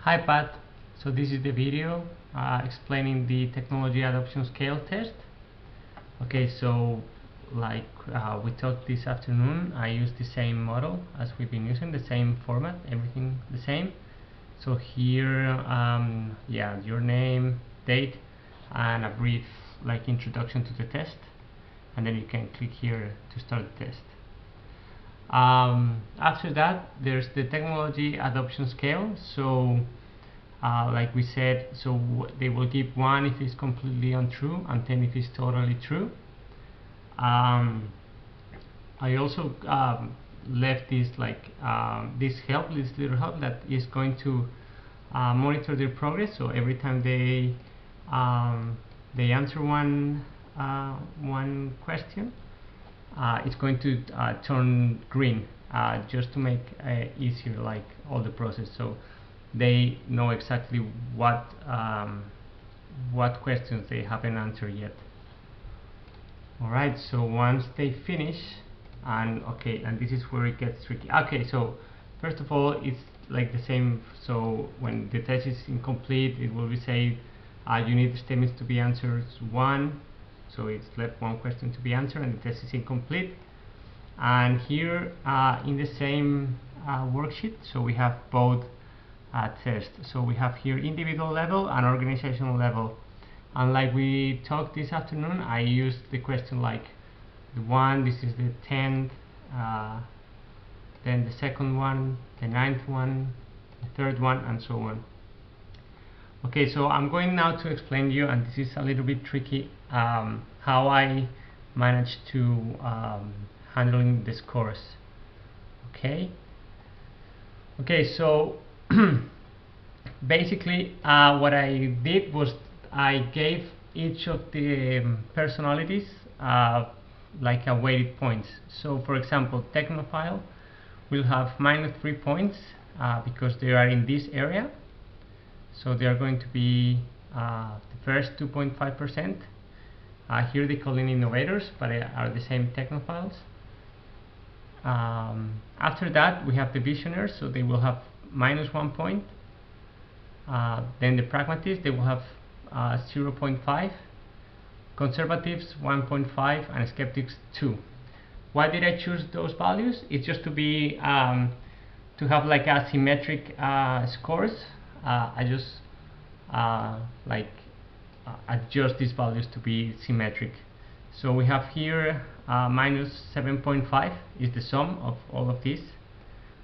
Hi Pat, so this is the video explaining the technology adoption scale test. Okay, so like we talked this afternoon, I used the same model as we've been using, the same format, everything the same. So here, yeah, your name, date, and a brief like introduction to the test, and then you can click here to start the test. After that, there's the technology adoption scale. So like we said, so they will give 1 if it's completely untrue and 10 if it's totally true. I also left this this little help that is going to monitor their progress. So every time they answer one question, it's going to turn green, just to make easier like all the process, so they know exactly what questions they haven't answered yet. Alright, so once they finish, and this is where it gets tricky. Okay, so first of all, it's like the same. So when the test is incomplete, it will be say you need the statements to be answered 1, so it's left 1 question to be answered and the test is incomplete. And here in the same worksheet, so we have both tests. So we have here individual level and organizational level, and like we talked this afternoon, I used the question like the 1, this is the 10th, then the second one, the 9th one, the third one, and so on. Okay, so I'm going now to explain to you, and this is a little bit tricky, how I managed to handling the scores. Okay, so basically what I did was I gave each of the personalities like a weighted points. So for example, Technophile will have -3 points because they are in this area, so they are going to be the first 2.5%. Here they call in innovators, but are the same Technophiles. After that we have the visionaries, so they will have -1 point. Then the pragmatists, they will have 0.5, conservatives 1.5, and skeptics 2. Why did I choose those values? It's just to be to have like asymmetric scores. I just adjust these values to be symmetric. So we have here -7.5 is the sum of all of these,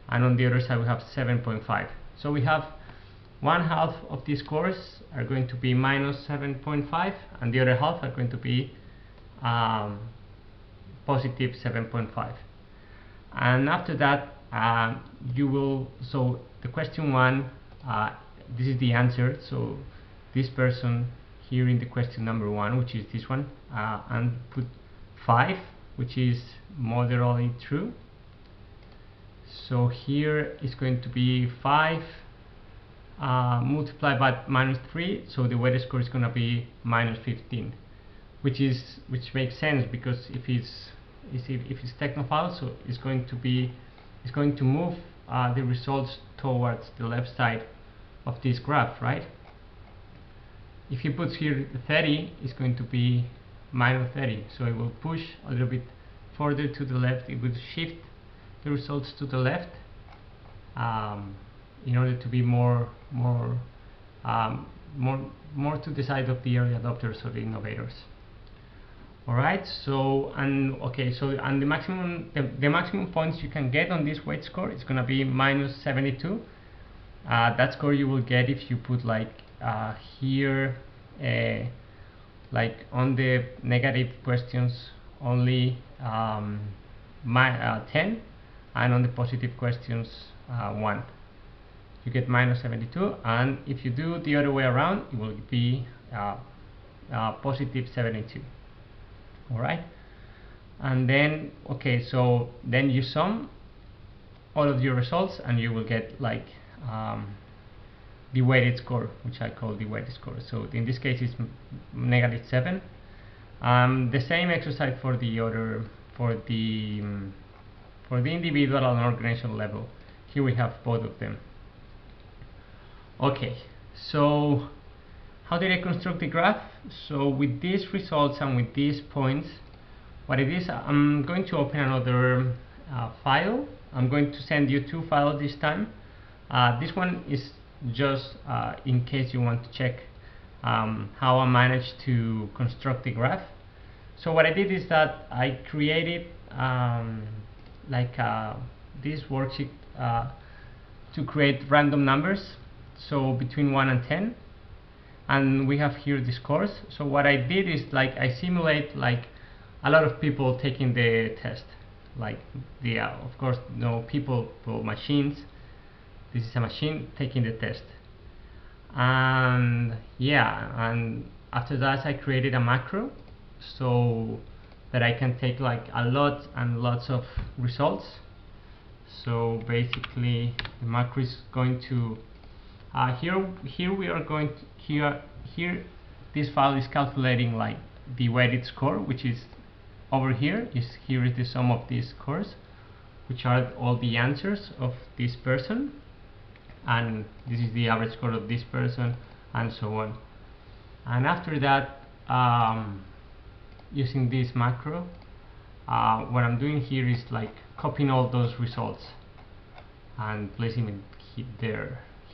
and on the other side we have 7.5. So we have 1/2 of these scores are going to be -7.5, and the other half are going to be positive 7.5. And after that, you will, so the question 1, this is the answer. So this person here in the question number 1, which is this one, and put 5, which is moderately true. So here is going to be 5 multiplied by -3, so the weighted score is going to be -15, which makes sense, because if it's Technophile, so it's going to move the results towards the left side of this graph, right? If he puts here 30, it's going to be -30, so it will push a little bit further to the left. It will shift the results to the left in order to be more to the side of the early adopters or the innovators. Alright, so the maximum points you can get on this weight score is gonna be -72. That score you will get if you put like here like on the negative questions only 10, and on the positive questions 1. You get -72, and if you do the other way around, it will be positive 72. Alright, and then so then you sum all of your results and you will get like the weighted score, which I call the weighted score. So in this case it's -7. The same exercise for the other, for the individual and organizational level. Here we have both of them. Okay, so how did I construct the graph? So with these results and with these points, what it is, I'm going to open another file. I'm going to send you two files this time. This one is just in case you want to check how I managed to construct the graph. So what I did is that I created this worksheet to create random numbers, so between 1 and 10, and we have here the scores. So what I did is like I simulate like a lot of people taking the test, like the of course no people, well, machines. This is a machine taking the test, and yeah, and after that I created a macro so that I can take like a lot and lots of results. So basically the macro is going to here we are going to, here this file is calculating like the weighted score, which is over here is the sum of these scores, which are all the answers of this person, and this is the average score of this person, and so on. And after that, using this macro, what I'm doing here is like copying all those results and placing it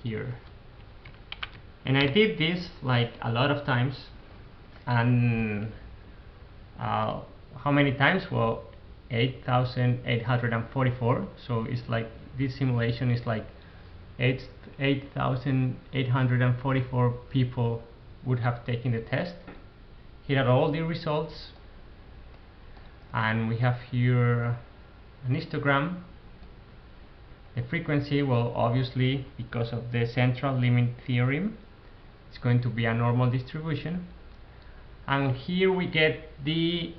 here. And I did this like a lot of times, and how many times? Well, 8,844. So it's like this simulation is like 8,844 people would have taken the test. Here are all the results, and we have here an histogram. The frequency, well, obviously because of the central limit theorem, it's going to be a normal distribution. And here we get the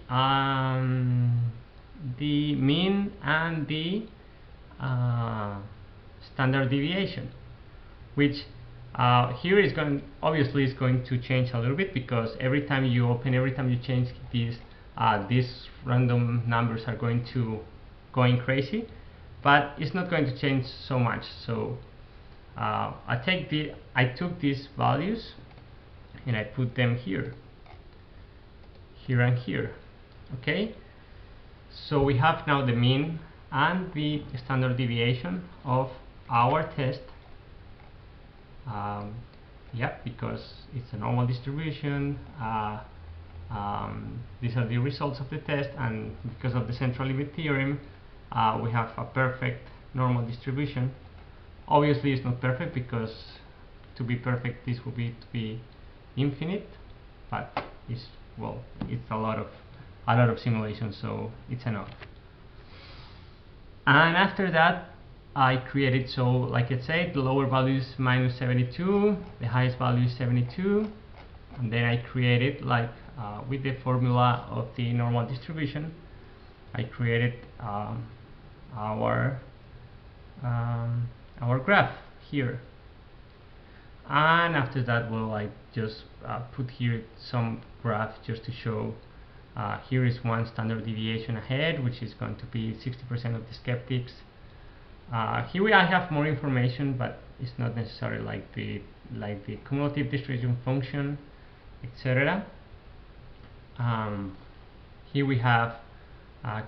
mean and the standard deviation, which here is going to change a little bit, because every time you change these random numbers are going crazy, but it's not going to change so much. So I took these values and I put them here and here. Okay, so we have now the mean and the standard deviation of our test. Yeah, because it's a normal distribution. These are the results of the test, and because of the central limit theorem, we have a perfect normal distribution. Obviously it's not perfect, because to be perfect this would be to be infinite, but it's a lot of simulations, so it's enough. And after that I created, so like I said, the lower value is minus 72, the highest value is 72, and then I created like with the formula of the normal distribution, I created our graph here. And after that, well, I just put here some graph just to show here is one standard deviation ahead, which is going to be 60% of the skeptics. Here I have more information, but it's not necessarily like the cumulative distribution function, etc. Here we have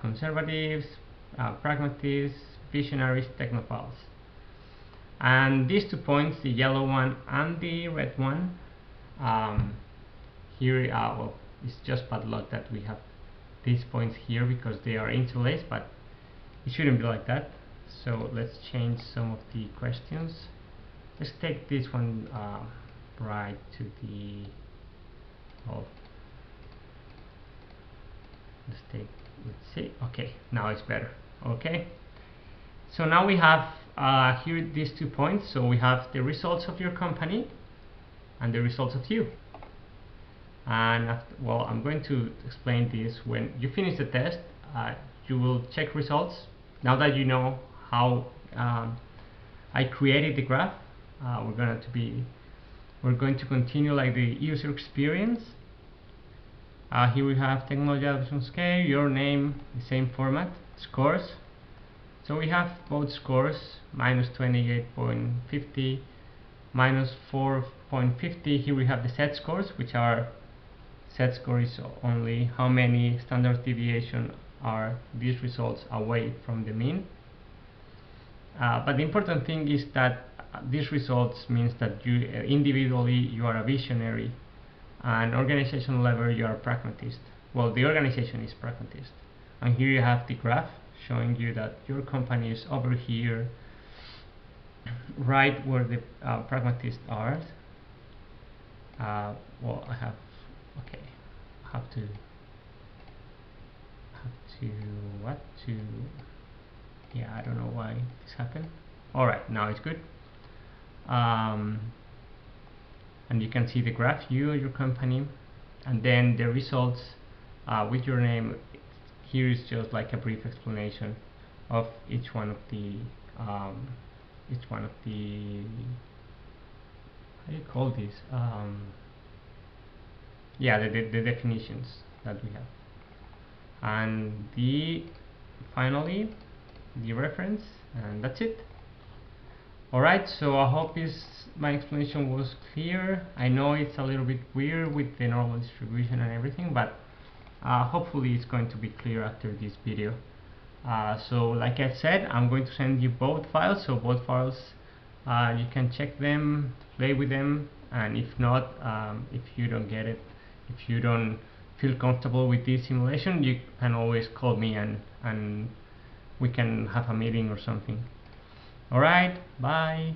conservatives, pragmatists, visionaries, technophiles. And these 2 points, the yellow one and the red one, here well, it's just bad luck that we have these points here because they are interlaced, but it shouldn't be like that. So let's change some of the questions. Let's take this one right to the let's see. Okay, now it's better. Okay, so now we have here these 2 points. So we have the results of your company and the results of you. And well, I'm going to explain this. When you finish the test, you will check results. Now that you know how I created the graph, we're going to continue like the user experience. Here we have technology adoption scale, your name, the same format, scores. So we have both scores, minus 28.50 minus 4.50. Here we have the set scores, which are set score is only how many standard deviation are these results away from the mean. But the important thing is that these results means that you individually you are a visionary, and organization level you are a pragmatist. Well, the organization is pragmatist, and here you have the graph showing you that your company is over here, right where the pragmatists are. Well, I have to what to yeah, I don't know why this happened. Alright, now it's good. And you can see the graph, your company, and then the results with your name. Here is just like a brief explanation of each one of the how do you call this? Yeah, the definitions that we have, and finally the reference, and that's it. Alright, so I hope my explanation was clear. I know it's a little bit weird with the normal distribution and everything, but hopefully it's going to be clear after this video. So like I said, I'm going to send you both files, so both files you can check them, play with them, and if not, if you don't get it, if you don't feel comfortable with this simulation, you can always call me and we can have a meeting or something. Alright, bye.